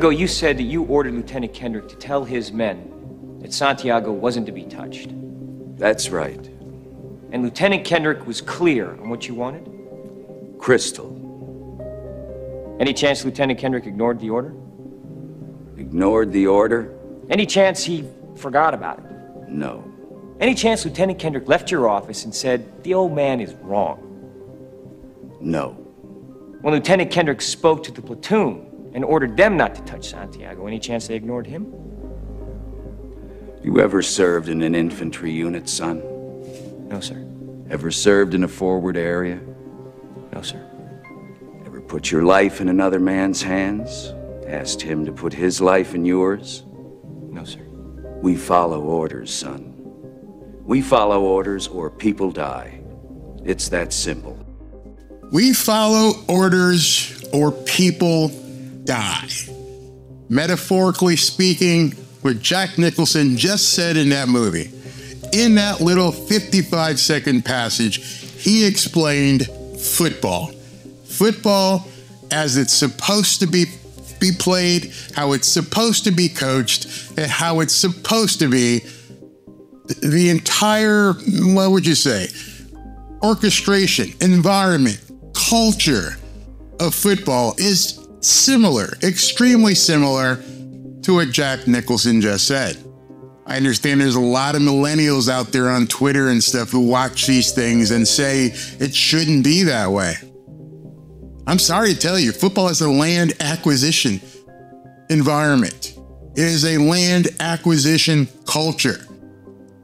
ago, you said that you ordered Lieutenant Kendrick to tell his men that Santiago wasn't to be touched. That's right. And Lieutenant Kendrick was clear on what you wanted? Crystal. Any chance Lieutenant Kendrick ignored the order? Ignored the order? Any chance he forgot about it? No. Any chance Lieutenant Kendrick left your office and said, the old man is wrong? No. When Lieutenant Kendrick spoke to the platoon and ordered them not to touch Santiago, any chance they ignored him? You ever served in an infantry unit, son? No, sir. Ever served in a forward area? No, sir. Ever put your life in another man's hands? Asked him to put his life in yours? No, sir. We follow orders, son. We follow orders or people die. It's that simple. We follow orders or people die. Metaphorically speaking, what Jack Nicholson just said in that movie, in that little 55-second passage, he explained football. Football as it's supposed to be played, how it's supposed to be coached, and how it's supposed to be. The entire, what would you say, orchestration, environment, culture of football is similar, extremely similar to what Jack Nicholson just said. I understand there's a lot of millennials out there on Twitter and stuff who watch these things and say it shouldn't be that way. I'm sorry to tell you, football is a land acquisition environment. It is a land acquisition culture.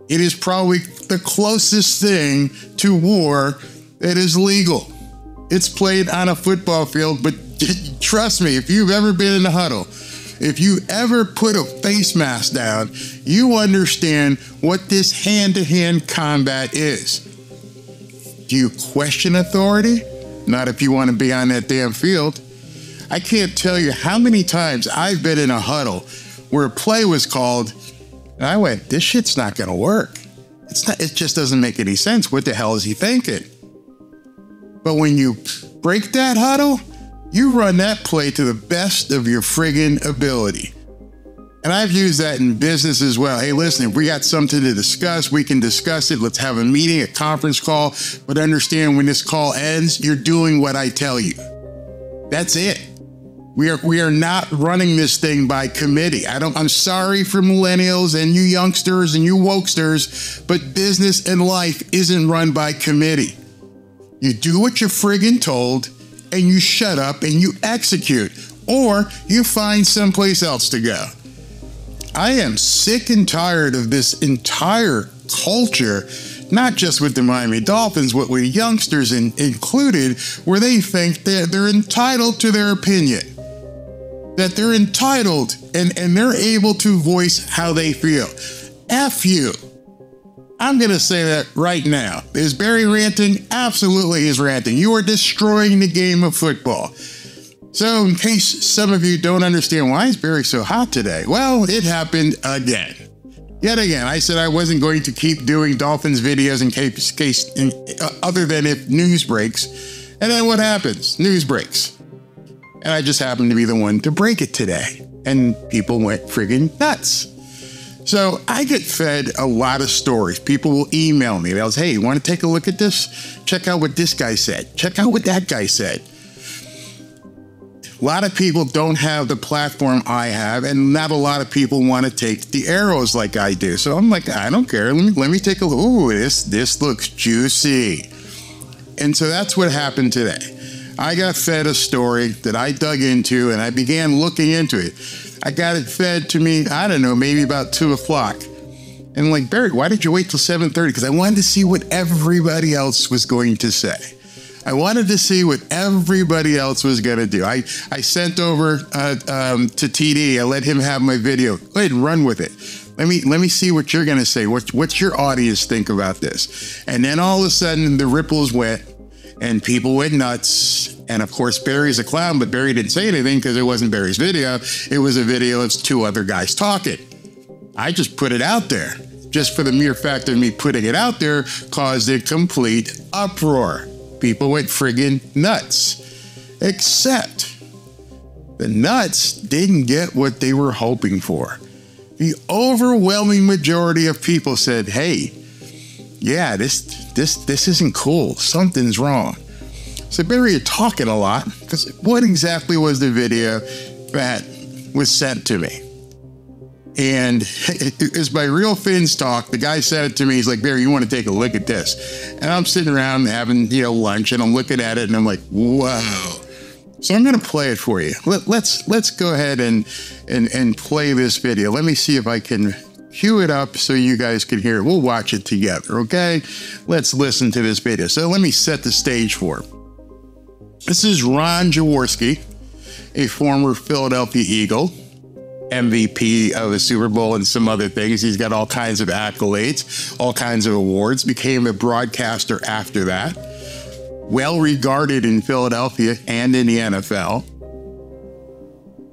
It is probably the closest thing to war that is legal. It's played on a football field, but trust me, if you've ever been in a huddle, if you ever put a face mask down, you understand what this hand-to-hand combat is. Do you question authority? Not if you want to be on that damn field. I can't tell you how many times I've been in a huddle where a play was called, and I went, this shit's not going to work. It just doesn't make any sense. What the hell is he thinking? But when you break that huddle, you run that play to the best of your friggin' ability. And I've used that in business as well. Hey, listen, if we got something to discuss, we can discuss it. Let's have a meeting, a conference call. But understand when this call ends, you're doing what I tell you. That's it. We are not running this thing by committee. I'm sorry for millennials and you youngsters and you wokesters, but business and life isn't run by committee. You do what you're friggin' told and you shut up and you execute, or you find someplace else to go. I am sick and tired of this entire culture, not just with the Miami Dolphins, but with youngsters included, where they think that they're entitled to their opinion. That they're entitled and they're able to voice how they feel. F you. I'm going to say that right now. Is Barry ranting? Absolutely he's ranting. You are destroying the game of football. So in case some of you don't understand, why is Barry so hot today? Well, it happened again. Yet again, I said I wasn't going to keep doing Dolphins videos in case other than if news breaks. And then what happens? News breaks. And I just happened to be the one to break it today. And people went friggin' nuts. So I get fed a lot of stories. People will email me. They'll say, hey, you want to take a look at this? Check out what this guy said. Check out what that guy said. A lot of people don't have the platform I have, and not a lot of people want to take the arrows like I do. So I'm like, I don't care. Let me take a look. Ooh, this looks juicy. And so that's what happened today. I got fed a story that I dug into, and I began looking into it. I got it fed to me, I don't know, maybe about 2 o'clock. And I'm like, Barry, why did you wait till 7:30? Because I wanted to see what everybody else was going to say. I wanted to see what everybody else was going to do. I sent over to TD. I let him have my video. Go ahead and run with it. Let me see what you're going to say. What's your audience think about this? And then all of a sudden, the ripples went, and people went nuts. And of course, Barry's a clown, but Barry didn't say anything because it wasn't Barry's video. It was a video of 2 other guys talking. I just put it out there. Just for the mere fact of me putting it out there caused a complete uproar. People went friggin' nuts. Except The nuts didn't get what they were hoping for. The overwhelming majority of people said, hey, yeah, this isn't cool. Something's wrong. So Barry, you're talking a lot, because what exactly was the video that was sent to me? And it's by Real Fins Talk. The guy sent it to me. He's like, Barry, you want to take a look at this? And I'm sitting around having, lunch, and I'm looking at it, and I'm like, whoa. So I'm going to play it for you. Let's go ahead and play this video. Let me see if I can cue it up so you guys can hear it. We'll watch it together, okay? Let's listen to this video. So let me set the stage for it. This is Ron Jaworski, a former Philadelphia Eagle, MVP of the Super Bowl and some other things. He's got all kinds of accolades, all kinds of awards, became a broadcaster after that. Well regarded in Philadelphia and in the NFL.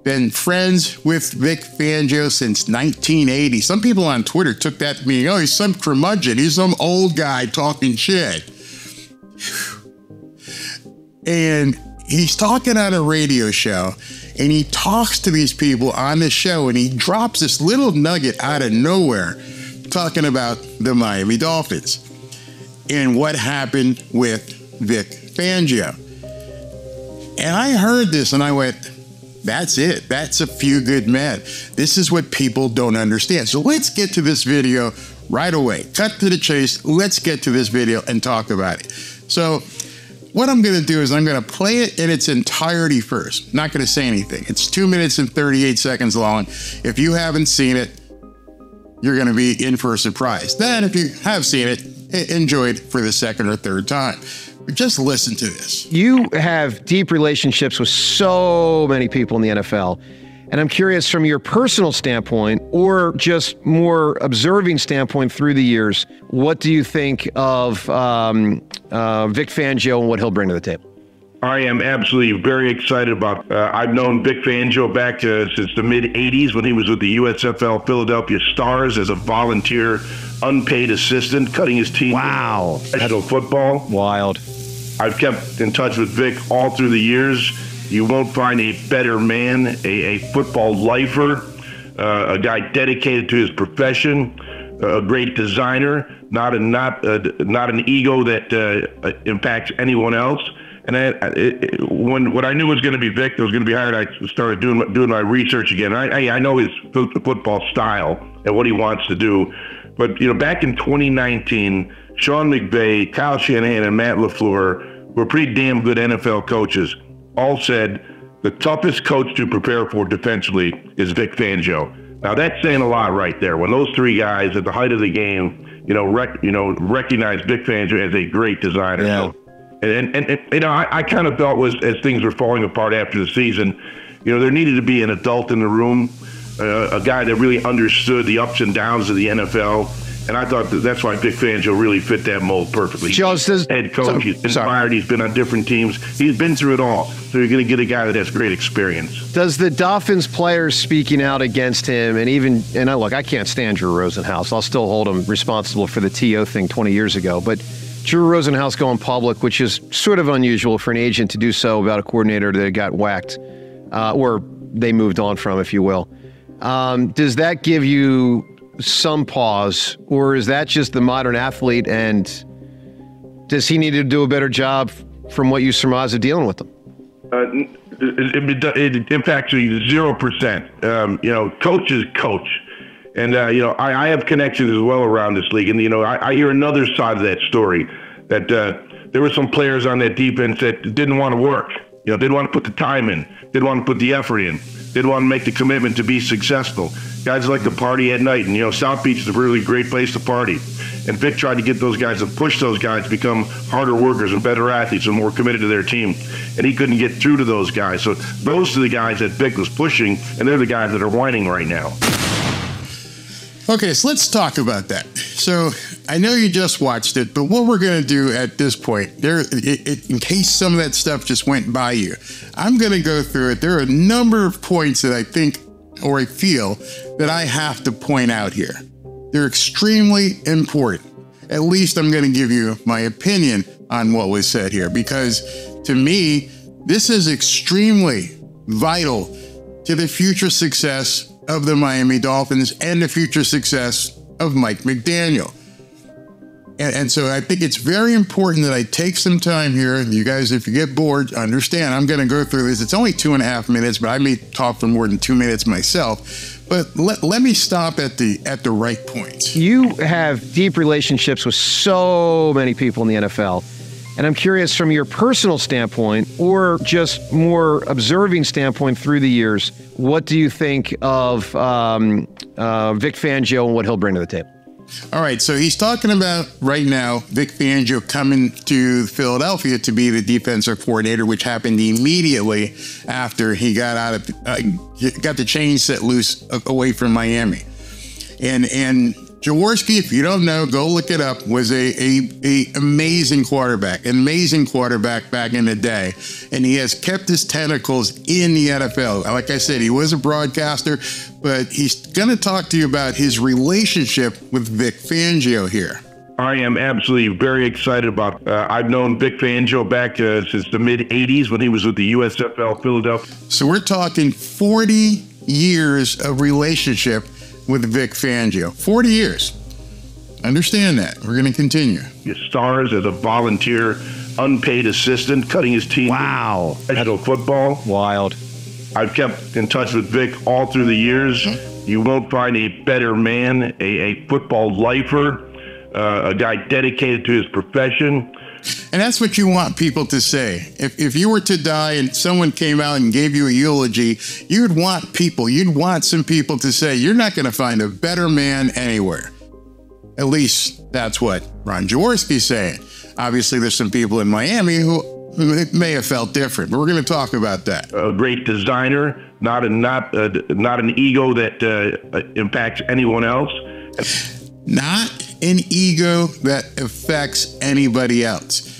Been friends with Vic Fangio since 1980. Some people on Twitter took that to mean, oh, he's some curmudgeon. He's some old guy talking shit. And he's talking on a radio show, and he talks to these people on the show, and he drops this little nugget out of nowhere talking about the Miami Dolphins and what happened with Vic Fangio. And I heard this and I went, that's it. That's a few good men. This is what people don't understand. So let's get to this video right away. Cut to the chase. Let's get to this video and talk about it. So what I'm going to do is I'm going to play it in its entirety first. Not going to say anything. It's 2 minutes and 38 seconds long. If you haven't seen it, you're going to be in for a surprise. Then if you have seen it, enjoy it for the second or third time. But just listen to this. You have deep relationships with so many people in the NFL. And I'm curious, from your personal standpoint or just more observing standpoint through the years, what do you think of Vic Fangio and what he'll bring to the table? I am absolutely very excited about I've known Vic Fangio back since the mid-'80s when he was with the USFL Philadelphia Stars as a volunteer, unpaid assistant, cutting his teeth. Wow. Professional football. Wild. I've kept in touch with Vic all through the years. You won't find a better man, a football lifer, a guy dedicated to his profession, a great designer, not an ego that impacts anyone else. And when I knew it was going to be Vic that was going to be hired, I started doing my research again. I know his football style and what he wants to do. But back in 2019, Sean McVay, Kyle Shanahan, and Matt LaFleur were pretty damn good NFL coaches. All said the toughest coach to prepare for defensively is Vic Fangio. Now that's saying a lot right there. When those three guys at the height of the game, recognize Vic Fangio as a great designer. Yeah. And I kind of felt as things were falling apart after the season, there needed to be an adult in the room, a guy that really understood the ups and downs of the NFL. And I thought that's why Vic Fangio really fit that mold perfectly. Head coach, he's been fired, he's been on different teams, he's been through it all. So you're going to get a guy that has great experience. Does the Dolphins players speaking out against him, and look, I can't stand Drew Rosenhaus. I'll still hold him responsible for the TO thing 20 years ago. But Drew Rosenhaus going public, which is sort of unusual for an agent to do so about a coordinator that got whacked, or they moved on from, if you will. Does that give you some pause, or is that just the modern athlete, and does he need to do a better job from what you surmise of dealing with them? It impacts you 0%. Coach is coach. And, I have connections as well around this league. And, I hear another side of that story, that there were some players on that defense that didn't want to work, didn't want to put the time in, didn't want to put the effort in, didn't want to make the commitment to be successful. Guys like to party at night, and South Beach is a really great place to party. And Vic tried to get those guys and push those guys to become harder workers and better athletes and more committed to their team. And he couldn't get through to those guys. So those are the guys that Vic was pushing, and they're the guys that are whining right now. Okay, so let's talk about that. So I know you just watched it, but what we're going to do at this point, in case some of that stuff just went by you, I'm going to go through it. There are a number of points that I think, or I feel, that I have to point out here. They're extremely important. At least I'm going to give you my opinion on what was said here, because to me, this is extremely vital to the future success of the Miami Dolphins and the future success of Mike McDaniel. And so I think it's very important that I take some time here. You guys, if you get bored, understand I'm going to go through this. It's only 2.5 minutes, but I may talk for more than 2 minutes myself. But let me stop at the right point. You have deep relationships with so many people in the NFL. And I'm curious from your personal standpoint or just more observing standpoint through the years, what do you think of Vic Fangio and what he'll bring to the table? All right, so he's talking about right now Vic Fangio coming to Philadelphia to be the defensive coordinator, which happened immediately after he got out of got the chain set loose away from Miami. And Jaworski, if you don't know, go look it up, was a amazing quarterback back in the day. And he has kept his tentacles in the NFL. Like I said, he was a broadcaster, but he's going to talk to you about his relationship with Vic Fangio here. I am absolutely very excited about I've known Vic Fangio back since the mid-'80s when he was with the USFL Philadelphia. So we're talking 40 years of relationship with Vic Fangio. 40 years. Understand that. We're going to continue. His stars as a volunteer, unpaid assistant, cutting his team. Wow. Professional football. Wild. I've kept in touch with Vic all through the years. You won't find a better man, a football lifer, a guy dedicated to his profession. And that's what you want people to say. If you were to die and someone came out and gave you a eulogy, you'd want some people to say, you're not going to find a better man anywhere. At least that's what Ron Jaworski's saying. Obviously, there's some people in Miami who may have felt different, but we're going to talk about that. A great designer, not an ego that impacts anyone else. Not an ego that affects anybody else.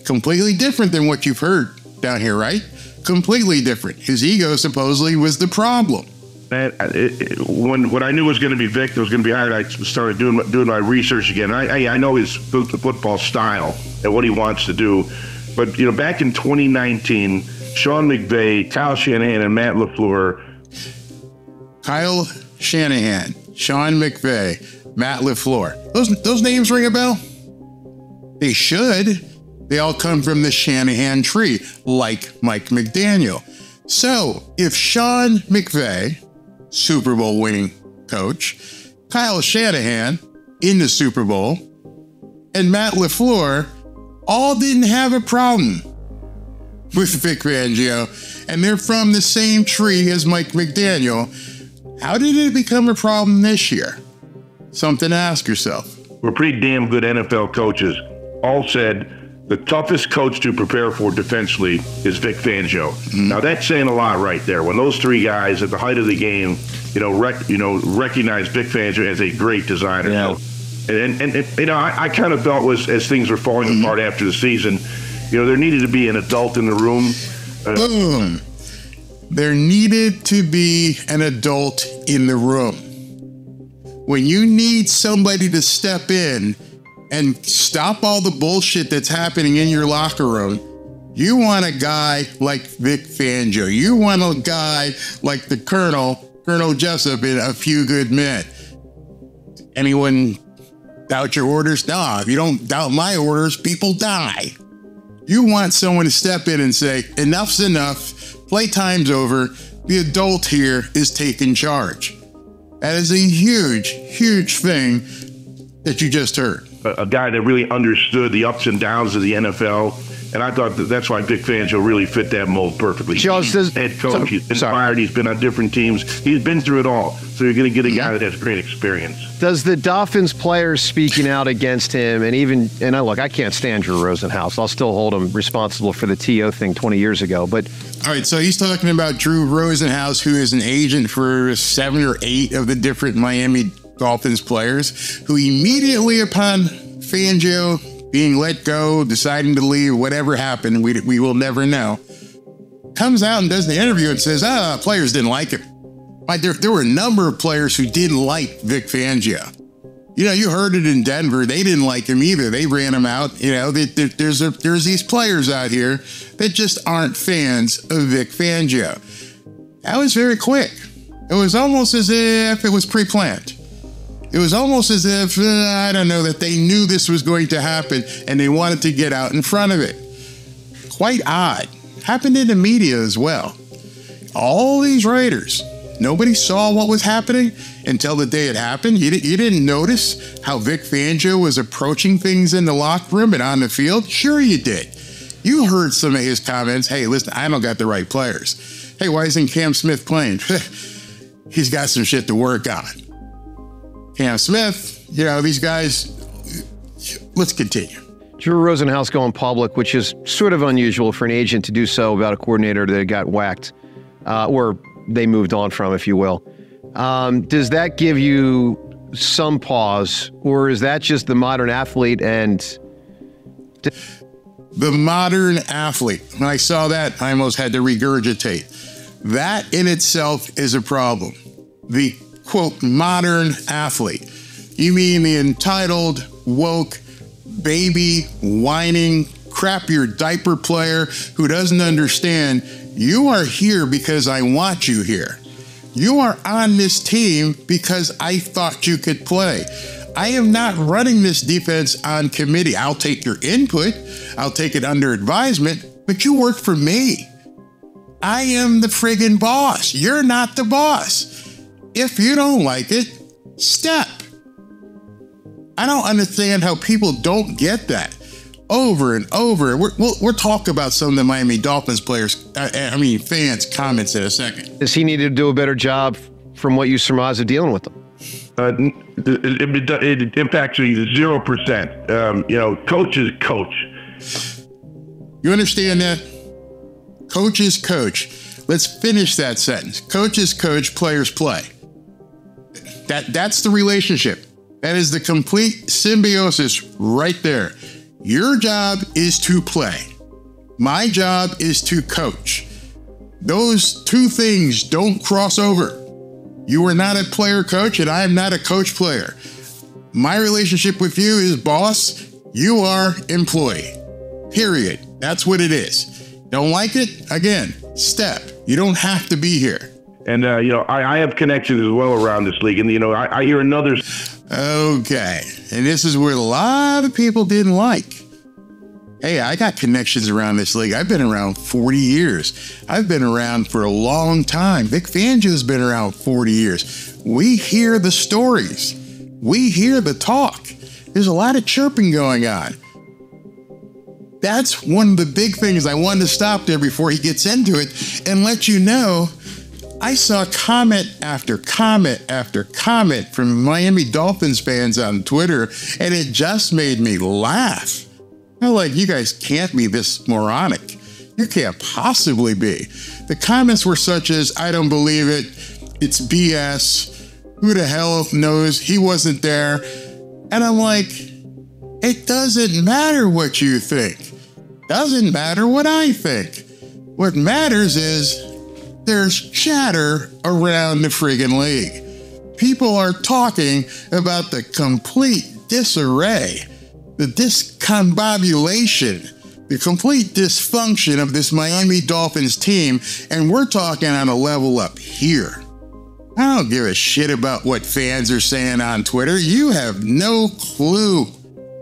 Completely different than what you've heard down here, right? Completely different. His ego supposedly was the problem. When I knew it was going to be Vic that was going to be hired, I started doing my research again. I know his football style and what he wants to do. But, back in 2019, Sean McVay, Kyle Shanahan, and Matt LaFleur. Kyle Shanahan, Sean McVay, Matt LaFleur. Those names ring a bell? They should. They all come from the Shanahan tree, like Mike McDaniel. So, if Sean McVay, Super Bowl winning coach, Kyle Shanahan in the Super Bowl, and Matt LaFleur all didn't have a problem with Vic Fangio, and they're from the same tree as Mike McDaniel, how did it become a problem this year? Something to ask yourself. We're pretty damn good NFL coaches. All said, the toughest coach to prepare for defensively is Vic Fangio. Mm-hmm. Now that's saying a lot right there. When those three guys at the height of the game, recognize Vic Fangio as a great designer. Yeah. And I kind of felt as things were falling apart after the season, there needed to be an adult in the room. Boom. There needed to be an adult in the room. When you need somebody to step in and stop all the bullshit that's happening in your locker room, you want a guy like Vic Fangio. You want a guy like the Colonel Jessup in A Few Good Men. Anyone doubt your orders? No, if you don't doubt my orders, people die. You want someone to step in and say, enough's enough, playtime's over, the adult here is taking charge. That is a huge, huge thing that you just heard. A guy that really understood the ups and downs of the NFL. And I thought that's why Vic Fangio really fit that mold perfectly. He's head coach. He's been fired. He's been on different teams. He's been through it all. So you're going to get a guy that has great experience. Does the Dolphins players speaking out against him, I can't stand Drew Rosenhaus. I'll still hold him responsible for the TO thing 20 years ago. But all right, so he's talking about Drew Rosenhaus, who is an agent for 7 or 8 of the different Miami Dolphins players, who immediately upon Fangio being let go, deciding to leave, whatever happened, we will never know, comes out and does the interview and says, players didn't like him. There were a number of players who didn't like Vic Fangio. You heard it in Denver. They didn't like him either. They ran him out. There's these players out here that just aren't fans of Vic Fangio. That was very quick. It was almost as if it was pre-planned. It was almost as if, I don't know, that they knew this was going to happen and they wanted to get out in front of it. Quite odd. Happened in the media as well. All these writers, nobody saw what was happening until the day it happened. You didn't notice how Vic Fangio was approaching things in the locker room and on the field? Sure you did. You heard some of his comments. Hey, listen, I don't got the right players. Hey, why isn't Cam Smith playing? He's got some shit to work on. Cam Smith, these guys, let's continue. Drew Rosenhaus going public, which is sort of unusual for an agent to do so about a coordinator that got whacked, or they moved on from, if you will. Does that give you some pause, or is that just the modern athlete and... The modern athlete. When I saw that, I almost had to regurgitate. That in itself is a problem. The, quote, modern athlete. You mean the entitled, woke, baby, whining, crap your diaper player who doesn't understand you are here because I want you here. You are on this team because I thought you could play. I am not running this defense on committee. I'll take your input. I'll take it under advisement, but you work for me. I am the friggin' boss. You're not the boss. If you don't like it, step. I don't understand how people don't get that over and over. We'll talk about some of the Miami Dolphins players, fans' comments in a second. Does he need to do a better job from what you surmise of dealing with them? It impacts you 0%. Coach is coach. You understand that? Coach is coach. Let's finish that sentence. Coach is coach, players play. That's the relationship. That is the complete symbiosis right there. Your job is to play. My job is to coach. Those two things don't cross over. You are not a player coach and I am not a coach player. My relationship with you is boss. You are employee. Period. That's what it is. Don't like it? Again, step. You don't have to be here. And, I have connections as well around this league. And, I hear another... Okay. And this is where a lot of people didn't like. Hey, I got connections around this league. I've been around 40 years. I've been around for a long time. Vic Fangio's been around 40 years. We hear the stories. We hear the talk. There's a lot of chirping going on. That's one of the big things I wanted to stop there before he gets into it and let you know. I saw comment after comment after comment from Miami Dolphins fans on Twitter, and it just made me laugh. I'm like, you guys can't be this moronic. You can't possibly be. The comments were such as, I don't believe it. It's BS. Who the hell knows? He wasn't there. And I'm like, it doesn't matter what you think. Doesn't matter what I think. What matters is there's chatter around the friggin' league. People are talking about the complete disarray, the discombobulation, the complete dysfunction of this Miami Dolphins team, and we're talking on a level up here. I don't give a shit about what fans are saying on Twitter. You have no clue.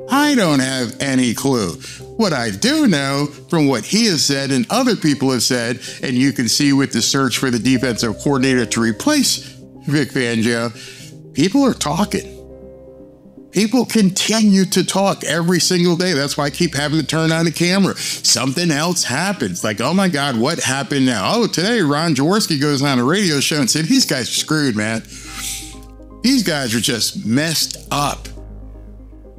I don't have any clue. What I do know from what he has said and other people have said, and you can see with the search for the defensive coordinator to replace Vic Fangio, people are talking. People continue to talk every single day. That's why I keep having to turn on the camera. Something else happens. Like, oh my God, what happened now? Oh, today Ron Jaworski goes on a radio show and said, these guys are screwed, man. These guys are just messed up.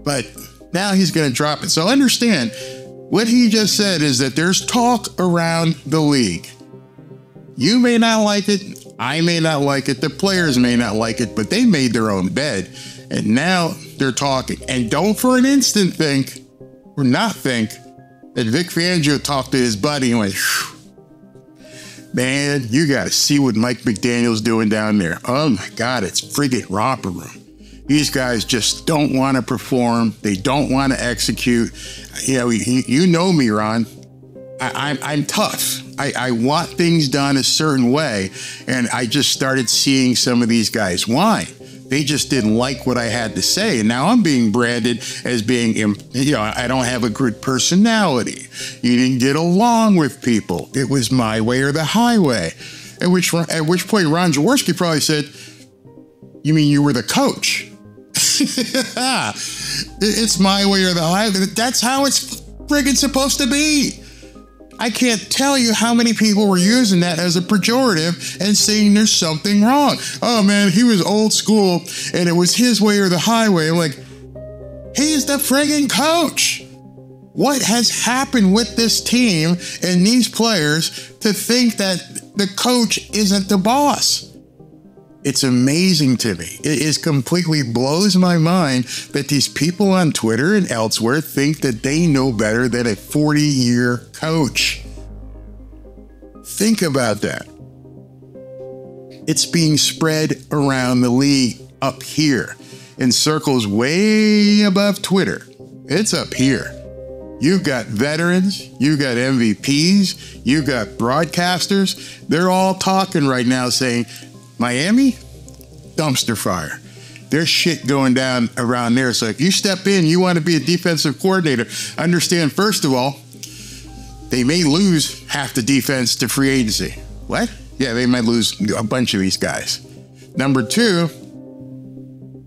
But now he's going to drop it. So understand, what he just said is that there's talk around the league. You may not like it. I may not like it. The players may not like it, but they made their own bed. And now they're talking. And don't for an instant think, or not think, that Vic Fangio talked to his buddy and went, man, you got to see what Mike McDaniel's doing down there. Oh my God, it's friggin' romper room. These guys just don't want to perform. They don't want to execute. You know me, Ron. I'm tough. I want things done a certain way. And I just started seeing some of these guys. Why? They just didn't like what I had to say. And now I'm being branded as being, I don't have a good personality. You didn't get along with people. It was my way or the highway. At which point Ron Jaworski probably said, you mean you were the coach? It's my way or the highway. That's how it's friggin' supposed to be. I can't tell you how many people were using that as a pejorative and saying there's something wrong. Oh man, he was old school and it was his way or the highway. I'm like, he's the friggin' coach. What has happened with this team and these players to think that the coach isn't the boss? It's amazing to me. It is completely blows my mind that these people on Twitter and elsewhere think that they know better than a 40-year coach. Think about that. It's being spread around the league up here in circles way above Twitter. It's up here. You've got veterans, you've got MVPs, you've got broadcasters. They're all talking right now saying, Miami, dumpster fire. There's shit going down around there. So if you step in, you want to be a defensive coordinator, understand, first of all, they may lose half the defense to free agency. What? Yeah, they might lose a bunch of these guys. Number two,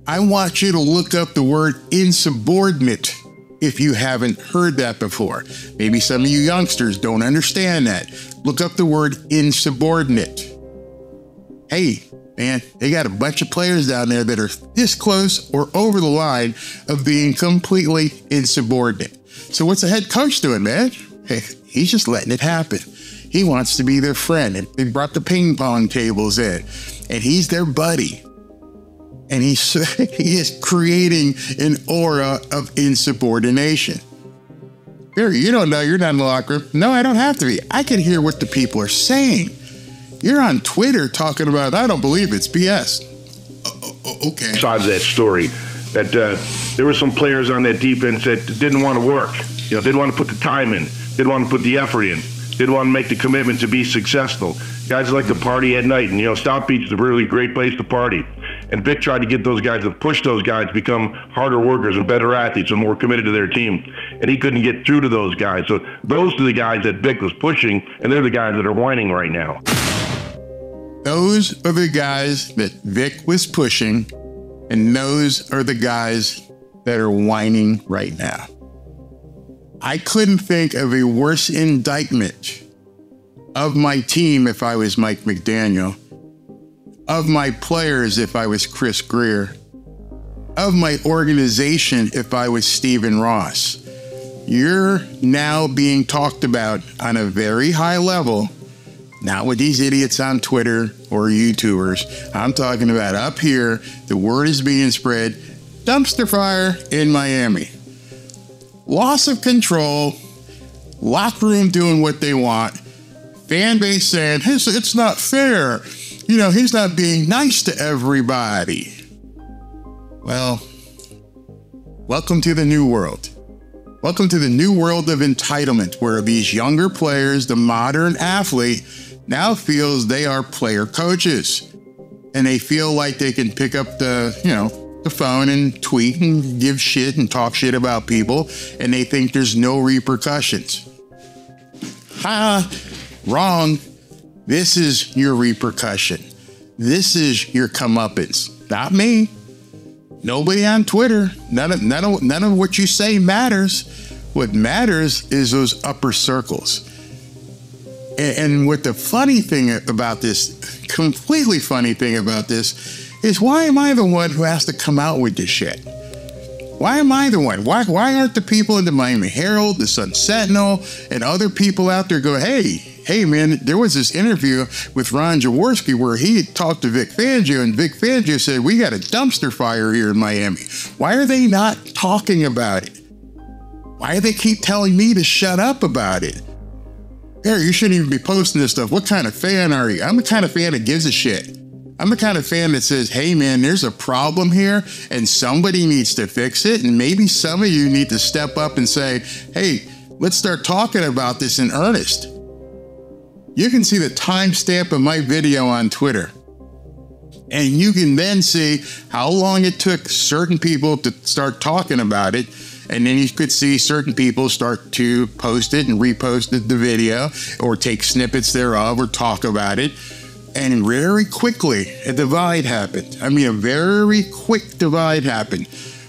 I want you to look up the word insubordinate if you haven't heard that before. Maybe some of you youngsters don't understand that. Look up the word insubordinate. Hey, man, they got a bunch of players down there that are this close or over the line of being completely insubordinate. So what's the head coach doing, man? Hey, he's just letting it happen. He wants to be their friend. And they brought the ping pong tables in, and he's their buddy. And he is creating an aura of insubordination. Barry, you don't know, you're not in the locker room. No, I don't have to be. I can hear what the people are saying. You're on Twitter talking about, I don't believe it's BS. Okay. Besides that story, that there were some players on that defense that didn't want to work. Didn't want to put the time in, didn't want to put the effort in, didn't want to make the commitment to be successful. Guys like to party at night, and South Beach is a really great place to party. And Vic tried to get those guys to push those guys to become harder workers and better athletes and more committed to their team. And he couldn't get through to those guys. So those are the guys that Vic was pushing, and they're the guys that are whining right now. Those are the guys that Vic was pushing, and those are the guys that are whining right now. I couldn't think of a worse indictment of my team if I was Mike McDaniel, of my players if I was Chris Greer, of my organization if I was Stephen Ross. You're now being talked about on a very high level, not with these idiots on Twitter or YouTubers. I'm talking about up here, the word is being spread, dumpster fire in Miami. Loss of control, locker room doing what they want, fan base saying, it's not fair. He's not being nice to everybody. Well, welcome to the new world. Welcome to the new world of entitlement, where these younger players, the modern athlete, now feels they are player coaches. And they feel like they can pick up the phone and tweet and give shit and talk shit about people, and they think there's no repercussions. Wrong. This is your repercussion. This is your comeuppance. Not me. Nobody on Twitter. None of what you say matters. What matters is those upper circles. And what the funny thing about this, completely funny thing about this, is why am I the one who has to come out with this shit? Why am I the one? Why aren't the people in the Miami Herald, the Sun Sentinel, and other people out there going, hey man, there was this interview with Ron Jaworski where he talked to Vic Fangio, and Vic Fangio said, we got a dumpster fire here in Miami. Why are they not talking about it? Why do they keep telling me to shut up about it? Harry, you shouldn't even be posting this stuff. What kind of fan are you? I'm the kind of fan that gives a shit. I'm the kind of fan that says, hey man, there's a problem here and somebody needs to fix it. And maybe some of you need to step up and say, hey, let's start talking about this in earnest. You can see the timestamp of my video on Twitter. And you can then see how long it took certain people to start talking about it. And then you could see certain people start to post it and repost the video or take snippets thereof or talk about it. And very quickly, a divide happened. I mean, a very quick divide happened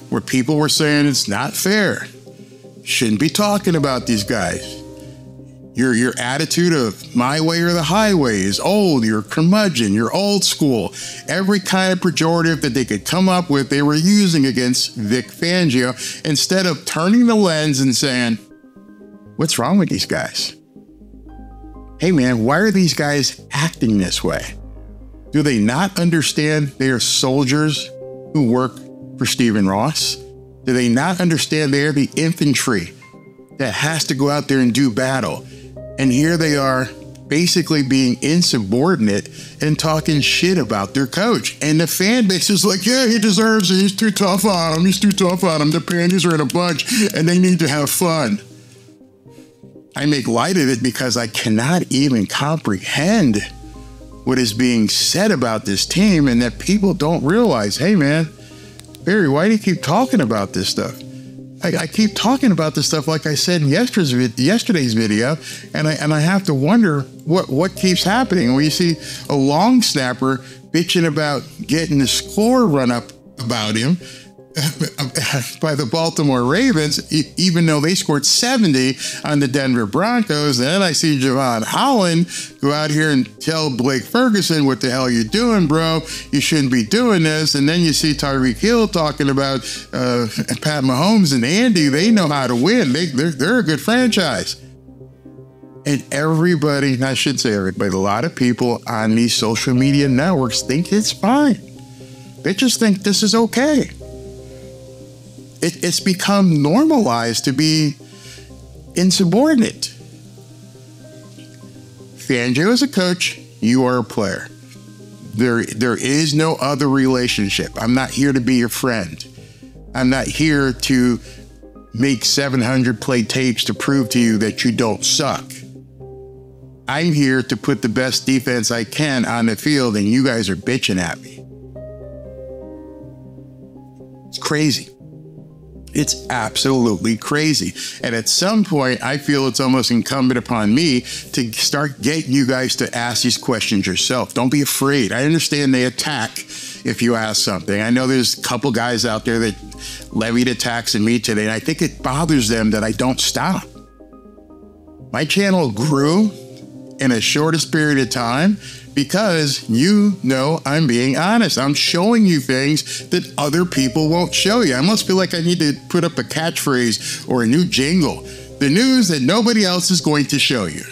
where people were saying it's not fair. Shouldn't be talking about these guys. Your attitude of my way or the highway is old. You're curmudgeon. You're old school. Every kind of pejorative that they could come up with, they were using against Vic Fangio instead of turning the lens and saying, what's wrong with these guys? Hey, man, why are these guys acting this way? Do they not understand they are soldiers who work for Stephen Ross? Do they not understand they're the infantry that has to go out there and do battle? And here they are basically being insubordinate and talking shit about their coach. And the fan base is like, yeah, he deserves it. He's too tough on him. He's too tough on him. The panties are in a bunch and they need to have fun. I make light of it because I cannot even comprehend what is being said about this team and that people don't realize, hey, man, Barry, why do you keep talking about this stuff? I keep talking about this stuff, like I said in yesterday's video, and I have to wonder what keeps happening when you see a long snapper bitching about getting the score run up about him by the Baltimore Ravens, even though they scored 70 on the Denver Broncos. And then I see Javon Holland go out here and tell Blake Ferguson, what the hell you doing, bro? You shouldn't be doing this. And then you see Tyreek Hill talking about Pat Mahomes and Andy. They know how to win. They're a good franchise. And everybody, and I should say everybody, a lot of people on these social media networks think it's fine. They just think this is okay. It's become normalized to be insubordinate. Fangio is a coach, you are a player. There is no other relationship. I'm not here to be your friend. I'm not here to make 700 play tapes to prove to you that you don't suck. I'm here to put the best defense I can on the field, and you guys are bitching at me. It's crazy. It's absolutely crazy. And at some point, I feel it's almost incumbent upon me to start getting you guys to ask these questions yourself. Don't be afraid. I understand they attack if you ask something. I know there's a couple guys out there that levied attacks at me today, and I think it bothers them that I don't stop. My channel grew in the shortest period of time because you know I'm being honest. I'm showing you things that other people won't show you. I almost feel like I need to put up a catchphrase or a new jingle. The news that nobody else is going to show you.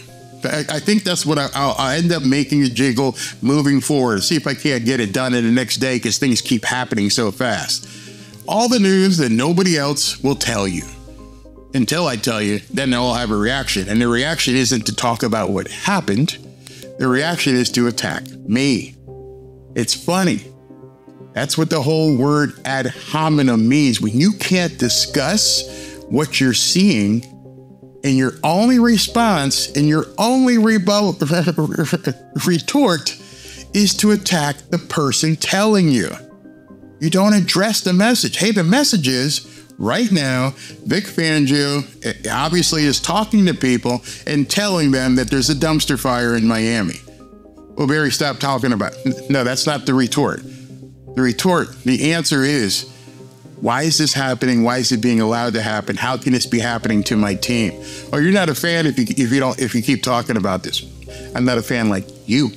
I think that's what I'll end up making a jingle moving forward. See if I can't get it done in the next day because things keep happening so fast. All the news that nobody else will tell you. Until I tell you, then they'll have a reaction. And the reaction isn't to talk about what happened. The reaction is to attack me. It's funny. That's what the whole word ad hominem means. When you can't discuss what you're seeing, and your only response and your only retort is to attack the person telling you. You don't address the message. Hey, the message is, right now, Vic Fangio obviously is talking to people and telling them that there's a dumpster fire in Miami. Well, Barry, stop talking about it. No, that's not the retort. The answer is, why is this happening? Why is it being allowed to happen? How can this be happening to my team? Oh, you're not a fan if you keep talking about this. I'm not a fan like you.